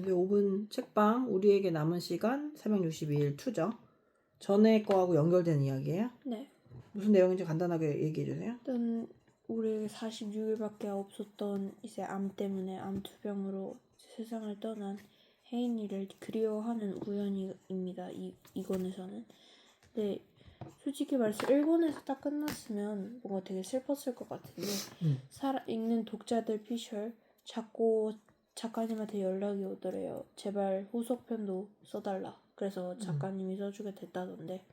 이제 5분 책방 우리에게 남은 시간 362일 투죠. 전에 거하고 연결된 이야기예요? 네. 무슨 내용인지 간단하게 얘기해 주세요. 일단 우리 46일밖에 없었던 이제 암 때문에 암 투병으로 세상을 떠난 혜인이를 그리워하는 우연입니다. 이권에서는. 근데 솔직히 말해서 1권에서 딱 끝났으면 뭔가 되게 슬펐을 것 같은데 읽는 독자들 피셜 자꾸 작가님한테 연락이 오더래요. 제발 후속편도 써달라. 그래서 작가님이 써주게 됐다던데.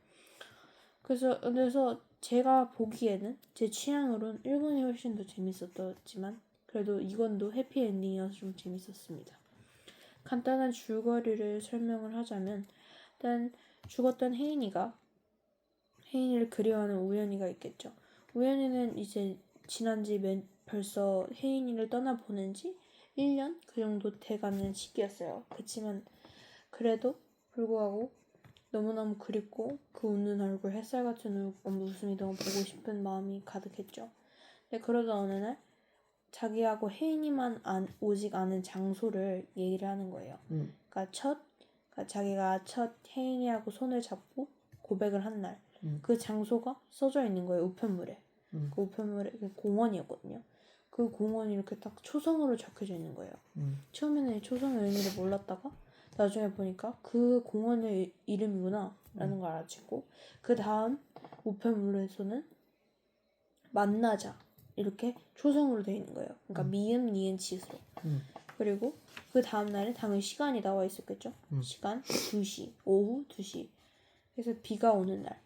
그래서 제가 보기에는 제 취향으로는 1권이 훨씬 더 재밌었지만 그래도 2권도 해피엔딩이어서 좀 재밌었습니다. 간단한 줄거리를 설명을 하자면 일단 죽었던 혜인이를 그리워하는 우연이가 있겠죠. 우연이는 이제 벌써 혜인이를 떠나보낸 지 1년 그 정도 돼가는 시기였어요. 그치만 그래도 불구하고 너무너무 그립고 그 웃는 얼굴, 햇살 같은 웃음이 너무 보고 싶은 마음이 가득했죠. 근데 그러다 어느 날 자기하고 혜인이만 오직 아는 장소를 얘기를 하는 거예요. 그러니까 자기가 첫 혜인이하고 손을 잡고 고백을 한 날 그 장소가 써져 있는 거예요. 우편물에. 그 우편물에 공원이었거든요. 그 공원이 이렇게 딱 초성으로 적혀져 있는 거예요. 처음에는 초성의 의미를 몰랐다가 나중에 보니까 그 공원의 이름이구나 라는 걸 알아챘고 그 다음 우편물에서는 만나자 이렇게 초성으로 되어 있는 거예요. 그러니까 미음, 니은, 지으로. 그리고 그 다음 날에 당연히 시간이 나와 있었겠죠. 시간 2시, 오후 2시. 그래서 비가 오는 날.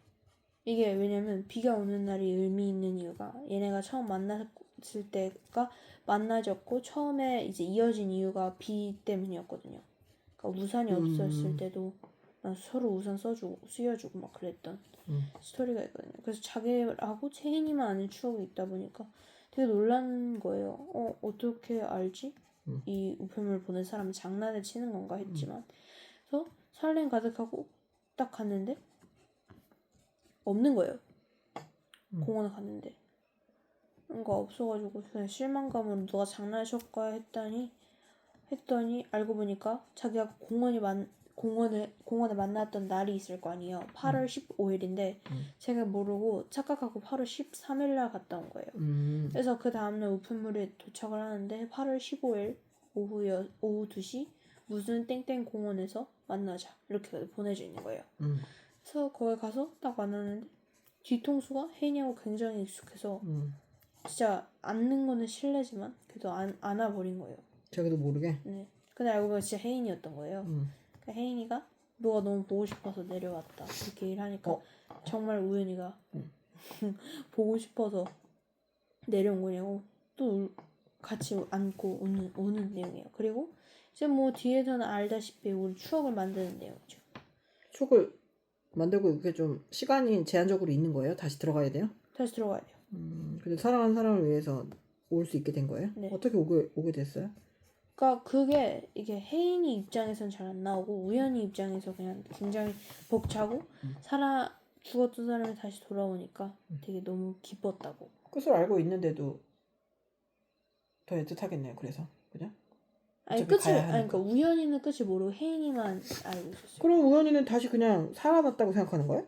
이게 왜냐면 비가 오는 날이 의미 있는 이유가 얘네가 처음 만났을 때가 만나졌고 처음에 이제 이어진 이유가 비 때문이었거든요. 그러니까 우산이 없었을 때도 서로 우산 써주고 쓰여주고 막 그랬던 스토리가 있거든요. 그래서 자기하고 채인이만 아는 추억이 있다 보니까 되게 놀란 거예요. 어떻게 알지? 이 우편물 보낸 사람은 장난을 치는 건가 했지만 그래서 설렘 가득하고 딱 갔는데 없는 거예요. 공원에 갔는데 뭔가 없어가지고 그냥 실망감으로 누가 장난쳤까 했더니 알고 보니까 자기가 공원에 만났던 날이 있을 거 아니에요. 8월 15일인데 제가 모르고 착각하고 8월 13일 날 갔다 온 거예요. 그래서 그 다음날 우편물에 도착을 하는데 8월 15일 오후 2시 무슨 땡땡 공원에서 만나자 이렇게 보내져 있는 거예요. 그래서 거기 가서 딱 만났는데 뒤통수가 혜인이하고 굉장히 익숙해서 진짜 앉는 거는 실례지만 그래도 안아버린 거예요. 자기도 모르게? 네. 근데 알고 보면 진짜 혜인이었던 거예요. 그러니까 혜인이가 너가 너무 보고 싶어서 내려왔다 이렇게 얘기를 하니까 정말 우연이가 보고 싶어서 내려온 거냐고 또 같이 안고 우는 내용이에요. 그리고 이제 뭐 뒤에서는 알다시피 우리 추억을 만드는 내용이죠. 추억을 만들고 이게 좀 시간이 제한적으로 있는 거예요? 다시 들어가야 돼요? 다시 들어가야 돼요. 근데 사랑하는 사람을 위해서 올 수 있게 된 거예요? 네. 어떻게 오게 됐어요? 그러니까 그게 이게 혜인이 입장에서는 잘 안 나오고 우연히 입장에서 그냥 굉장히 벅차고 죽었던 사람이 다시 돌아오니까 되게 너무 기뻤다고. 끝을 알고 있는데도 더 애틋하겠네요. 그래서 그죠? 아니 어차피 가야 하니까. 그러니까 우연히는 끝을 모르고 혜인이만 알고 있었어요. 그럼 우연이는 다시 그냥 살아났다고 생각하는 거예요?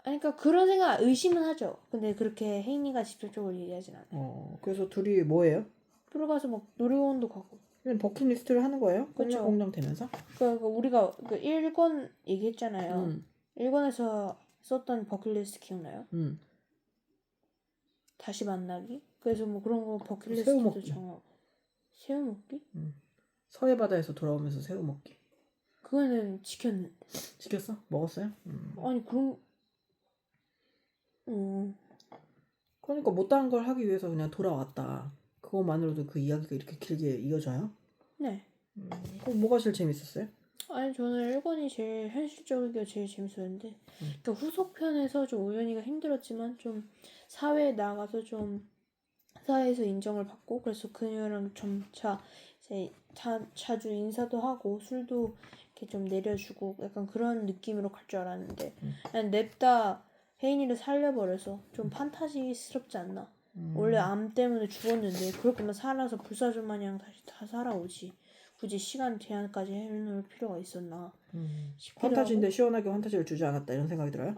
아니 그러니까 그런 생각 의심은 하죠. 근데 그렇게 혜인이가 직접적으로 얘기하진 않아요. 그래서 둘이 뭐예요? 들어가서 막 놀이공원도 가고. 그냥 버킷리스트를 하는 거예요? 그쵸. 꽁냥꽁냥 되면서? 그러니까 우리가 1권 얘기했잖아요. 1권에서 썼던 버킷리스트 기억나요? 다시 만나기? 그래서 뭐 그런 거 버킷리스트도 새우 먹기. 정하고. 새우 먹기? 서해 바다에서 돌아오면서 새우 먹기. 그거는 지켰는데. 지켰어? 먹었어요? 아니 그런 그러니까 못다한 걸 하기 위해서 그냥 돌아왔다. 그것만으로도 그 이야기가 이렇게 길게 이어져요? 네. 그럼 뭐가 제일 재밌었어요? 아니 저는 1권이 제일 현실적이고 제일 재밌었는데 그러니까 후속편에서 좀 우연히가 힘들었지만 좀 사회에 나가서 좀 사회에서 인정을 받고 그래서 그녀랑 점차 이제 자주 인사도 하고 술도 이렇게 좀 내려주고 약간 그런 느낌으로 갈 줄 알았는데 그냥 냅다 혜인이를 살려버려서 좀 판타지스럽지 않나. 원래 암 때문에 죽었는데 그럴 거면 살아서 불사조 마냥 다시 다 살아오지. 굳이 시간 제한까지 해놓을 필요가 있었나 싶기도 판타지인데 하고. 시원하게 판타지를 주지 않았다 이런 생각이 들어요.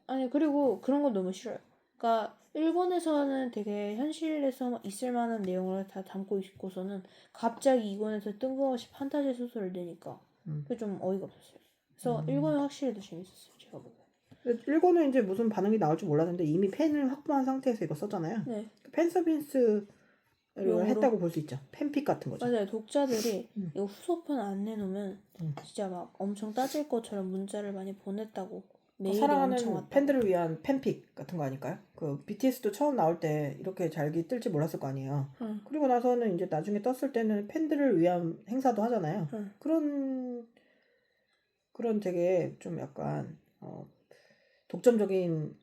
아니 그리고 그런 건 너무 싫어요. 그러니까 일본에서는 되게 현실에서 있을 만한 내용을 다 담고 있고서는 갑자기 이권에서 뜬금없이 판타지 소설을 내니까 그게 좀 어이가 없었어요. 그래서 일본은 확실히 더 재밌었어요. 제가 보기엔. 일본은 이제 무슨 반응이 나올 줄 몰랐는데 이미 팬을 확보한 상태에서 이거 썼잖아요. 네. 팬 서비스를 용으로? 했다고 볼 수 있죠. 팬픽 같은 거죠. 맞아요. 독자들이 이거 후속편 안 내놓으면 진짜 막 엄청 따질 것처럼 문자를 많이 보냈다고. 메일이 엄청 사랑하는 왔다고. 팬들을 위한 팬픽 같은 거 아닐까요? 그 BTS도 처음 나올 때 이렇게 잘 뜰지 몰랐을 거 아니에요. 그리고 나서는 이제 나중에 떴을 때는 팬들을 위한 행사도 하잖아요. 그런 되게 좀 약간 독점적인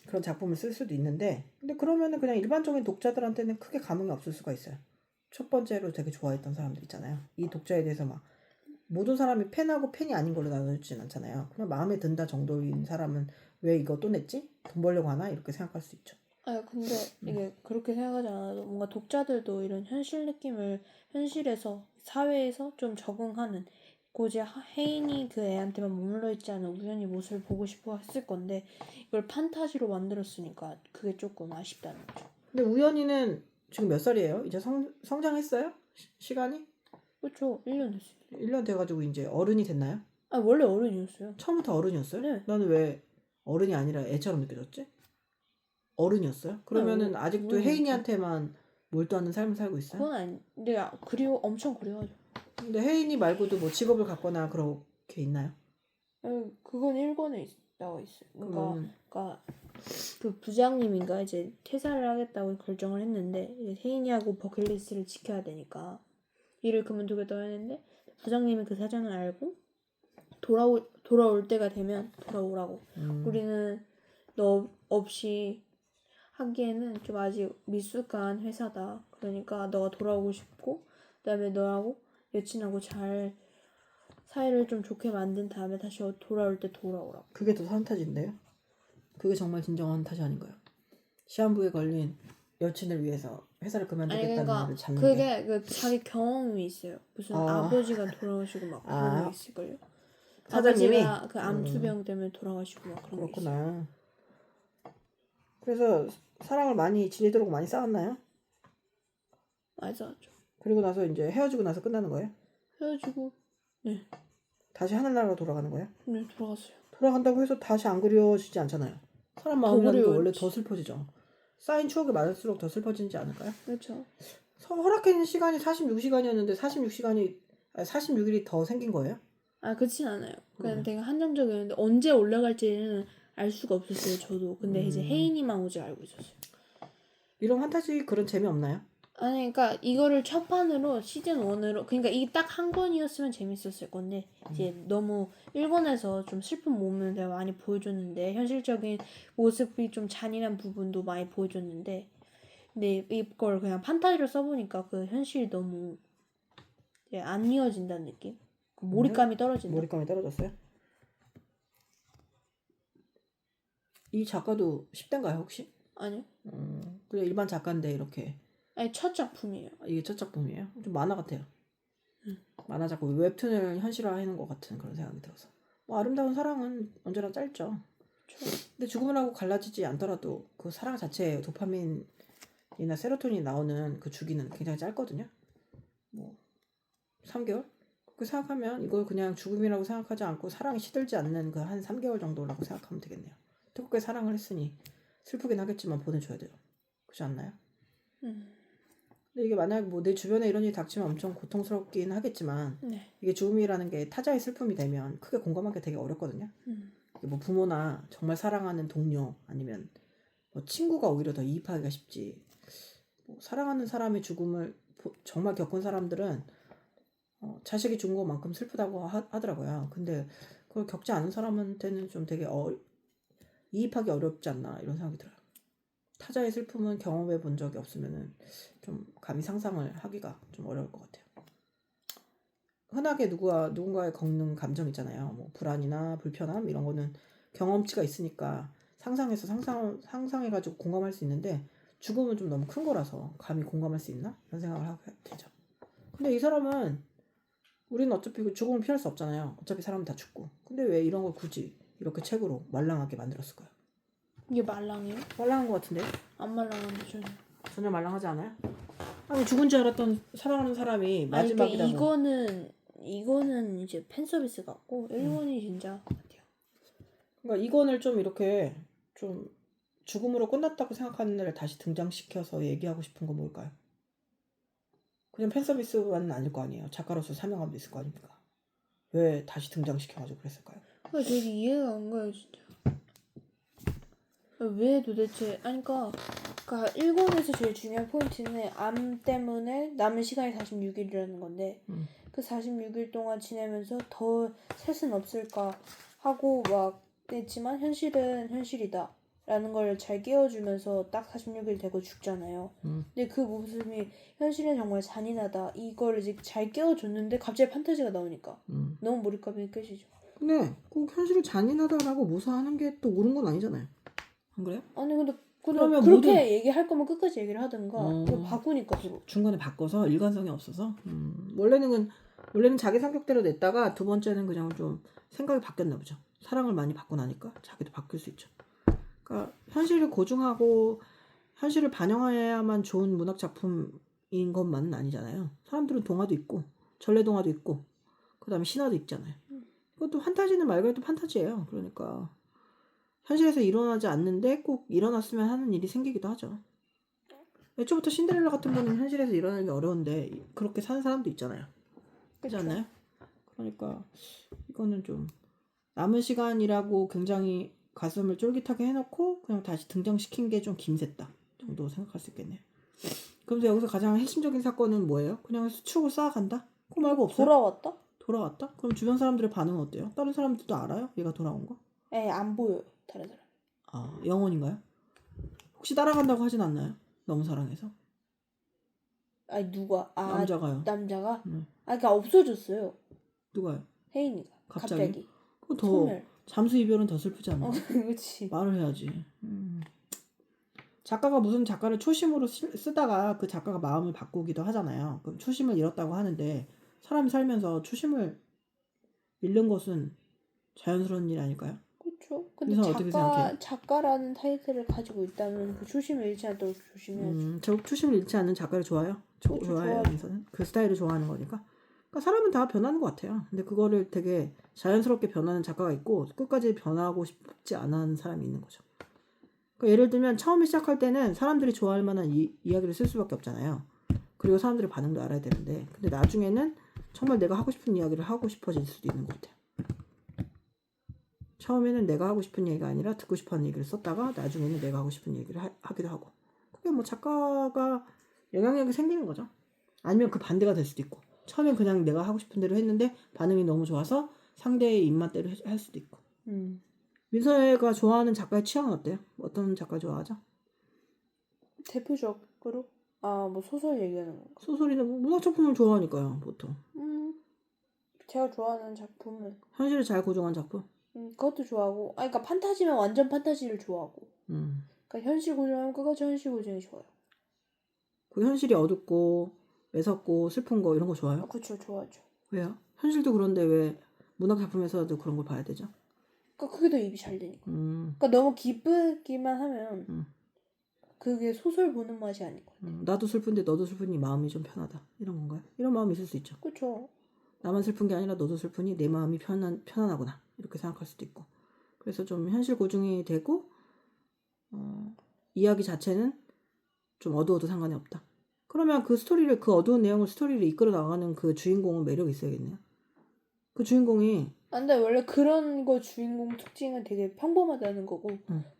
그런 작품을 쓸 수도 있는데, 근데 그러면은 그냥 일반적인 독자들한테는 크게 감흥이 없을 수가 있어요. 첫 번째로 되게 좋아했던 사람들 있잖아요. 이 독자에 대해서 막 모든 사람이 팬하고 팬이 아닌 걸로 나눠지진 않잖아요. 그냥 마음에 든다 정도인 사람은 왜 이거 또 냈지? 돈 벌려고 하나? 이렇게 생각할 수 있죠. 근데 이게 그렇게 생각하지 않아도 뭔가 독자들도 이런 현실 느낌을 현실에서 사회에서 좀 적응하는 고지 혜인이 그 애한테만 머물러 있지 않은 우연히 모습을 보고 싶어 했을 건데 이걸 판타지로 만들었으니까 그게 조금 아쉽다는 거죠. 근데 우연히는 지금 몇 살이에요? 이제 성장했어요? 시간이? 그렇죠. 1년 됐어요. 1년 돼가지고 이제 어른이 됐나요? 원래 어른이었어요. 처음부터 어른이었어요? 네. 나는 왜 어른이 아니라 애처럼 느껴졌지? 어른이었어요? 그러면은 아직도 혜인이한테만 몰두하는 삶을 살고 있어요? 그건 아닌데 엄청 그리워하죠. 근데 혜인이 말고도 뭐 직업을 갖거나 그렇게 있나요? 그건 일본에 나와 있어요. 그러니까 그 부장님인가 이제 퇴사를 하겠다고 결정을 했는데 이제 혜인이하고 버킷리스트를 지켜야 되니까 일을 그만두겠다고 했는데 부장님이 그 사정을 알고 돌아올 때가 되면 돌아오라고. 우리는 너 없이 하기에는 좀 아직 미숙한 회사다. 그러니까 너가 돌아오고 싶고 그다음에 너하고 여친하고 잘 사이를 좀 좋게 만든 다음에 다시 돌아올 때 돌아오라고. 그게 더 판타지인데요? 그게 정말 진정한 판타지 아닌가요? 시한부에 걸린 여친을 위해서 회사를 그만두겠다는 말을 잡는 게. 그게 자기 경험이 있어요. 무슨 아버지가 돌아가시고 막 그런 게 있을걸요. 사장님이? 아버지가 그 암투병 때문에 돌아가시고 막 그런 게 있어요. 그렇구나. 그래서 사랑을 많이 지리도록 많이 쌓았나요? 맞아. 그리고 나서 이제 헤어지고 나서 끝나는 거예요? 헤어지고 네. 다시 하늘나라로 돌아가는 거예요? 네, 돌아갔어요. 돌아간다고 해서 다시 안 그리워지지 않잖아요. 사람 마음이라는 게 원래 더 슬퍼지죠. 쌓인 추억이 많을수록 더 슬퍼지지 않을까요? 그렇죠. 허락해진 시간이 46시간이었는데 46일이 더 생긴 거예요? 그렇진 않아요. 그냥 되게 한정적이었는데 언제 올라갈지는 알 수가 없었어요. 저도. 근데 이제 혜인이만 오직 알고 있었어요. 이런 판타지 그런 재미 없나요? 그러니까 이거를 첫 판으로 시즌 1으로 그러니까 이게 딱 한 권이었으면 재밌었을 건데 이제 너무 일본에서 좀 슬픈 몸을 내가 많이 보여줬는데 현실적인 모습이 좀 잔인한 부분도 많이 보여줬는데 근데 이걸 그냥 판타지로 써보니까 그 현실이 너무 이제 안 이어진다는 느낌? 몰입감이 떨어진다. 몰입감이 떨어졌어요? 이 작가도 10대인가요 혹시? 아니요. 그냥 일반 작가인데 이렇게. 첫 작품이에요. 이게 첫 작품이에요? 좀 만화 같아요. 만화 작품 웹툰을 현실화하는 것 같은 그런 생각이 들어서. 뭐 아름다운 사랑은 언제나 짧죠. 근데 죽음을 하고 갈라지지 않더라도 그 사랑 자체에 도파민이나 세로토닌이 나오는 그 주기는 굉장히 짧거든요. 뭐 3개월? 그렇게 생각하면 이걸 그냥 죽음이라고 생각하지 않고 사랑이 시들지 않는 그 한 3개월 정도라고 생각하면 되겠네요. 뜨겁게 사랑을 했으니 슬프긴 하겠지만 보내줘야 돼요. 그렇지 않나요? 근데 이게 만약 뭐 내 주변에 이런 일이 닥치면 엄청 고통스럽긴 하겠지만 이게 죽음이라는 게 타자의 슬픔이 되면 크게 공감하기 되게 어렵거든요. 뭐 부모나 정말 사랑하는 동료 아니면 뭐 친구가 오히려 더 이입하기가 쉽지. 뭐 사랑하는 사람의 죽음을 정말 겪은 사람들은 자식이 죽은 것만큼 슬프다고 하더라고요. 근데 그걸 겪지 않은 사람한테는 좀 되게 이입하기 어렵지 않나 이런 생각이 들어요. 타자의 슬픔은 경험해 본 적이 없으면은 좀 감히 상상을 하기가 좀 어려울 것 같아요. 흔하게 누군가의 겪는 감정 있잖아요. 뭐 불안이나 불편함 이런 거는 경험치가 있으니까 상상해가지고 공감할 수 있는데 죽음은 좀 너무 큰 거라서 감히 공감할 수 있나? 이런 생각을 하게 되죠. 근데 이 사람은 우리는 어차피 그 죽음을 피할 수 없잖아요. 어차피 사람은 다 죽고. 근데 왜 이런 걸 굳이 이렇게 책으로 말랑하게 만들었을까요? 이게 말랑해요? 말랑한 것 같은데? 안 말랑한데 전혀. 전혀 말랑하지 않아요? 아니 죽은 줄 알았던 사랑하는 사람이 아니 그러니까 마지막이라고. 이거는 이제 팬 서비스 같고 일본이 진짜 같아요. 그러니까 이건을 좀 이렇게 좀 죽음으로 끝났다고 생각하는 애를 다시 등장시켜서 얘기하고 싶은 건 뭘까요? 그냥 팬 서비스만은 아닐 거 아니에요. 작가로서 사명감도 있을 거 아닙니까? 왜 다시 등장시켜가지고 그랬을까요? 그게 되게 이해가 안 가요 진짜. 왜 도대체 아니 그러니까 일본에서 제일 중요한 포인트는 암 때문에 남은 시간이 46일이라는 건데 그 46일 동안 지내면서 더 살 수는 없을까 하고 막 했지만 현실은 현실이다 라는 걸 잘 깨워주면서 딱 46일 되고 죽잖아요. 근데 그 모습이 현실은 정말 잔인하다 이걸 이제 잘 깨워줬는데 갑자기 판타지가 나오니까 너무 몰입감이 깨지죠. 근데 꼭 현실을 잔인하다라고 묘사하는 게 또 옳은 건 아니잖아요. 안 그래요? 아니 근데 그러면 그렇게 모든- 얘기할 거면 끝까지 얘기를 하든가 이거 바꾸니까 서로. 중간에 바꿔서 일관성이 없어서 원래는 자기 성격대로 냈다가 두 번째는 그냥 좀 생각이 바뀌었나 보죠. 사랑을 많이 받고 나니까 자기도 바뀔 수 있죠. 그러니까 현실을 고증하고 현실을 반영해야만 좋은 문학 작품인 것만은 아니잖아요. 사람들은 동화도 있고 전래동화도 있고 그다음에 신화도 있잖아요. 그것도 판타지는 말 그대로 판타지예요. 그러니까 현실에서 일어나지 않는데 꼭 일어났으면 하는 일이 생기기도 하죠. 애초부터 신데렐라 같은 거는 현실에서 일어나기 어려운데 그렇게 사는 사람도 있잖아요. 그렇지 않나요? 그러니까 이거는 좀 남은 시간이라고 굉장히 가슴을 쫄깃하게 해놓고 그냥 다시 등장시킨 게 좀 김샜다 정도 생각할 수 있겠네요. 그러면서 여기서 가장 핵심적인 사건은 뭐예요? 그냥 추억을 쌓아간다? 그거 말고 없어요? 돌아왔다? 돌아왔다? 그럼 주변 사람들의 반응은 어때요? 다른 사람들도 알아요? 얘가 돌아온 거? 에 안 보여요 다른 사람. 아, 영혼인가요? 혹시 따라간다고 하진 않나요? 너무 사랑해서? 아니 누가 남자가요. 남자가? 네. 아 그러니까 없어졌어요. 누가요? 혜인이가 갑자기. 그거 더 소멸. 잠수 이별은 더 슬프지 않나요? 그렇지. 말을 해야지. 작가가 무슨 작가를 초심으로 쓰다가 그 작가가 마음을 바꾸기도 하잖아요. 그럼 초심을 잃었다고 하는데 사람이 살면서 초심을 잃는 것은 자연스러운 일 아닐까요? 그렇죠. 근데 민선 어떻게 생각해요? 작가라는 타이틀을 가지고 있다면 그 초심을 잃지 않도록 조심해야죠. 저 초심을 잃지 않는 작가를 좋아해요? 그렇죠, 좋아해요, 좋아하죠. 민선은? 그 스타일을 좋아하는 거니까. 그러니까 사람은 다 변하는 것 같아요. 근데 그거를 되게 자연스럽게 변하는 작가가 있고 끝까지 변하고 싶지 않아 하는 사람이 있는 거죠. 그러니까 예를 들면 처음에 시작할 때는 사람들이 좋아할 만한 이야기를 쓸 수밖에 없잖아요. 그리고 사람들의 반응도 알아야 되는데 근데 나중에는 정말 내가 하고 싶은 이야기를 하고 싶어질 수도 있는 것 같아요. 처음에는 내가 하고 싶은 얘기가 아니라 듣고 싶어하는 얘기를 썼다가 나중에는 내가 하고 싶은 얘기를 하기도 하고 그게 뭐 작가가 영향력이 생기는 거죠. 아니면 그 반대가 될 수도 있고 처음엔 그냥 내가 하고 싶은 대로 했는데 반응이 너무 좋아서 상대의 입맛대로 할 수도 있고. 민서가 좋아하는 작가의 취향은 어때요? 어떤 작가 좋아하죠? 대표적으로 뭐 소설 얘기하는 건가? 소설이나 문학 작품을 좋아하니까요, 보통. 제가 좋아하는 작품은 현실을 잘 고정한 작품. 그것도 좋아하고 그러니까 판타지면 완전 판타지를 좋아하고 그러니까 현실 고정하면 끝까지 현실 고정이 좋아요. 그 현실이 어둡고 매섭고 슬픈 거 이런 거 좋아요? 그쵸 좋아하죠. 왜요? 현실도 그런데 왜 문학 작품에서도 그런 걸 봐야 되죠? 그러니까 그게 더 입이 잘 되니까. 그러니까 너무 기쁘기만 하면 그게 소설 보는 맛이 아닌 것 같아요. 나도 슬픈데 너도 슬프니 마음이 좀 편하다 이런 건가요? 이런 마음이 있을 수 있죠. 그쵸. 나만 슬픈 게 아니라 너도 슬프니 내 마음이 편안하구나 이렇게 생각할 수도 있고. 그래서 좀 현실 고증이 되고 이야기 자체는 좀 어두워도 상관이 없다. 그러면 그 어두운 내용을 스토리를 이끌어 나가는 그 주인공은 매력이 있어야겠네요. 그 주인공이 근데 원래 그런 거 주인공 특징은 되게 평범하다는 거고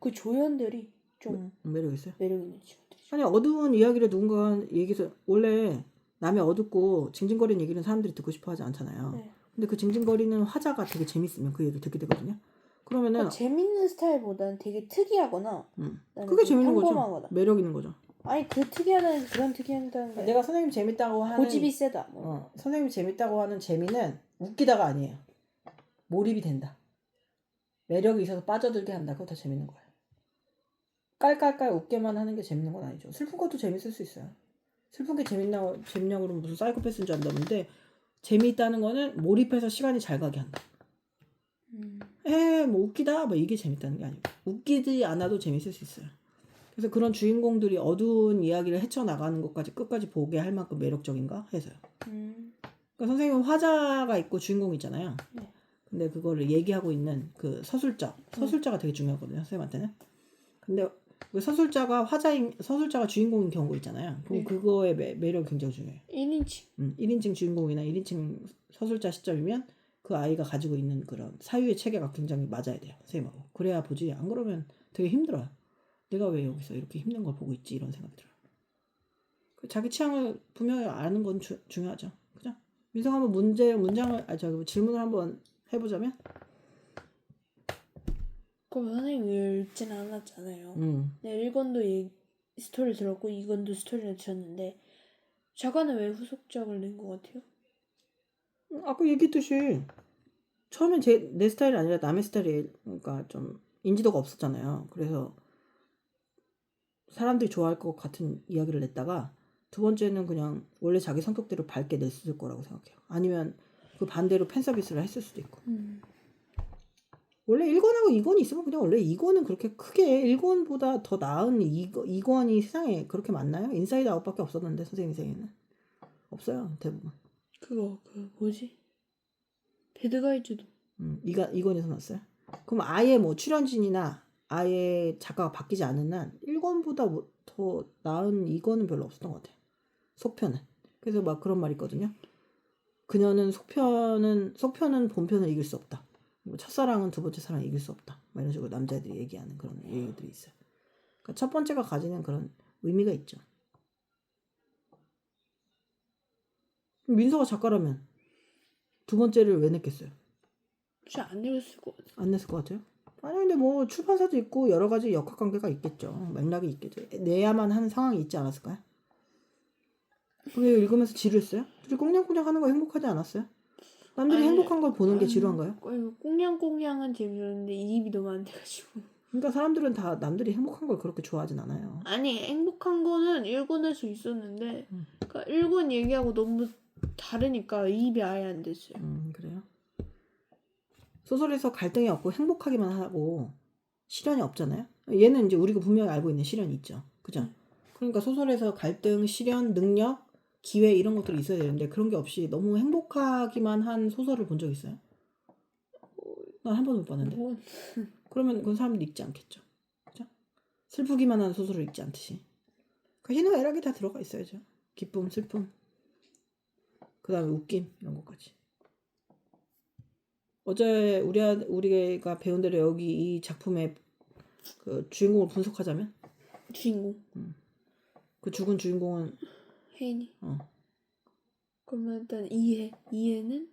그 조연들이 좀 매력 있어요. 매력 있는 친구들이죠. 아니 어두운 이야기를 누군가 얘기해서 원래 남의 어둡고 징징거리는 얘기는 사람들이 듣고 싶어 하지 않잖아요. 네. 근데 그 징징거리는 화자가 되게 재밌으면 그 얘기를 듣게 되거든요. 그러면은 그러니까 재밌는 스타일보다는 되게 특이하거나 그게 재밌는 평범하거나. 거죠. 매력 있는 거죠. 아니 그 특이하다는 그런 특이하다는 게 내가 선생님 재밌다고 하는 고집이 세다. 선생님이 재밌다고 하는 재미는 웃기다가 아니에요. 몰입이 된다. 매력이 있어서 빠져들게 한다. 그거 더 재밌는 거예요. 깔깔깔 웃게만 하는 게 재밌는 건 아니죠. 슬픈 것도 재밌을 수 있어요. 슬픈 게 재밌냐고 그러면 무슨 사이코패스인 줄 안다는데 재미있다는 거는 몰입해서 시간이 잘 가게 한다. 뭐 웃기다 뭐 이게 재밌다는 게 아니고 웃기지 않아도 재밌을 수 있어요. 그래서 그런 주인공들이 어두운 이야기를 헤쳐나가는 것까지 끝까지 보게 할 만큼 매력적인가 해서요. 그러니까 선생님은 화자가 있고 주인공이 있잖아요. 네. 근데 그거를 얘기하고 있는 그 서술자가 되게 중요하거든요. 선생님한테는. 근데 그 서술자가 주인공인 경우가 있잖아요. 그럼 네. 그거의 매력이 굉장히 중요해요. 1인칭. 1인칭 주인공이나 1인칭 서술자 시점이면 그 아이가 가지고 있는 그런 사유의 체계가 굉장히 맞아야 돼요. 선생님하고. 그래야 보지. 안 그러면 되게 힘들어요. 내가 왜 여기서 이렇게 힘든 걸 보고 있지? 이런 생각이 들어요. 자기 취향을 분명히 아는 건 중요하죠. 그죠? 민성 한번 질문을 한번 해보자면? 그럼 선생님이 읽진 않았잖아요. 네, 1권도 스토리를 들었고 2권도 스토리를 들었는데 작가는 왜 후속작을 낸 것 같아요? 아까 얘기했듯이 처음엔 내 스타일이 아니라 남의 스타일이 그러니까 좀 인지도가 없었잖아요. 그래서 사람들이 좋아할 것 같은 이야기를 냈다가 두 번째는 그냥 원래 자기 성격대로 밝게 냈을 거라고 생각해요. 아니면 그 반대로 팬 서비스를 했을 수도 있고. 원래 1권하고 2권이 있으면 그냥 원래 2권은 그렇게 크게 1권보다 더 나은 2권이 세상에 그렇게 많나요? 인사이드 아웃밖에 없었는데 선생님 생에는 없어요 대부분. 그거 뭐지? 배드가이즈도 2권에서 났어요. 그럼 아예 뭐 출연진이나 아예 작가가 바뀌지 않은 한 1권보다 더 나은 2권은 별로 없었던 것 같아요. 속편은. 그래서 막 그런 말이 있거든요. 그녀는 속편은 본편을 이길 수 없다. 첫사랑은 두 번째 사랑을 이길 수 없다. 막 이런 식으로 남자들이 얘기하는 그런 얘기들이 있어요. 그러니까 첫 번째가 가지는 그런 의미가 있죠. 민서가 작가라면 두 번째를 왜 냈겠어요? 진짜 안 읽었을 것 같아요. 안 냈을 것 같아요? 아니 근데 뭐 출판사도 있고 여러 가지 역학관계가 있겠죠. 맥락이 있겠죠. 내야만 하는 상황이 있지 않았을까요? 그게 읽으면서 지루했어요? 둘이 꽁냥꽁냥 하는 거 행복하지 않았어요? 남들이 아니, 행복한 걸 보는 게 지루한가요? 꽁냥꽁냥은 재밌었는데 입이 너무 안 돼가지고. 그러니까 사람들은 다 남들이 행복한 걸 그렇게 좋아하진 않아요. 아니 행복한 거는 1권에서 있었는데 그러니까 1권 얘기하고 너무 다르니까 입이 아예 안 됐어요. 그래요? 소설에서 갈등이 없고 행복하기만 하고 시련이 없잖아요. 얘는 이제 우리가 분명히 알고 있는 시련이 있죠. 그죠? 그러니까 소설에서 갈등, 시련, 능력, 기회 이런 것들이 있어야 되는데 그런 게 없이 너무 행복하기만 한 소설을 본 적 있어요? 난 한 번도 못 봤는데. 뭐, 그러면 그건 사람들이 읽지 않겠죠. 그죠? 슬프기만 한 소설을 읽지 않듯이. 그 희노애락이 다 들어가 있어야죠. 기쁨, 슬픔, 그 다음에 웃김 이런 것까지. 어제 우리가 배운 대로 여기 이 작품의 그 주인공을 분석하자면 주인공 그 죽은 주인공은 혜인이. 그러면 일단 이해는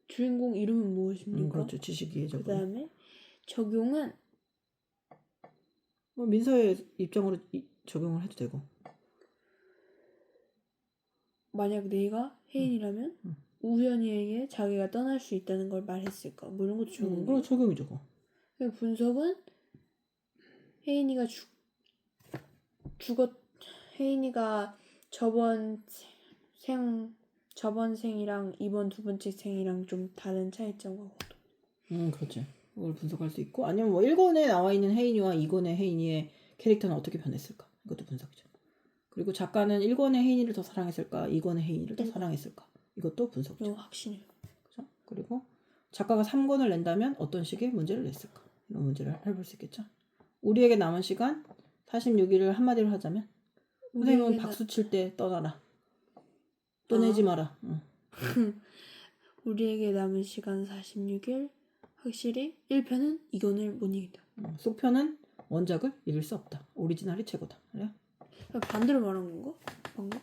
주인공 이름은 무엇입니까? 그렇죠. 지식이에 그 적용. 다음에 적용은 뭐 민서의 입장으로 적용을 해도 되고. 만약 내가 혜인이라면 우연이에게 자기가 떠날 수 있다는 걸 말했을까? 뭐 이런 것도 적용이에요. 그거 적용이죠. 그거. 그리고 분석은 혜인이가 혜인이가 저번 생이랑 이번 두 번째 생이랑 좀 다른 차이점과 그렇지. 그걸 분석할 수 있고 아니면 뭐 1권에 나와 있는 혜인이와 2권의 혜인이의 캐릭터는 어떻게 변했을까? 이것도 분석이죠. 그리고 작가는 1권의 혜인이를 더 사랑했을까? 2권의 혜인이를 더 사랑했을까? 이것도 분석이죠. 이거 확신해요. 그렇죠? 그리고 작가가 3권을 낸다면 어떤 식의 문제를 냈을까? 이런 문제를 해볼 수 있겠죠. 우리에게 남은 시간 46일을 한마디로 하자면 선생님은 박수 칠 때 떠나라. 떠내지 마라. 우리에게 남은 시간 46일. 확실히 1편은 이건을 못 이긴다. 속편은 원작을 이길 수 없다. 오리지널이 최고다. 그래요? 반대로 말한 건가? 방금?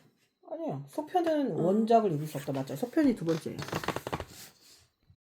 아니에요. 속편은 원작을 이길 수 없다. 맞죠? 속편이 두 번째예요.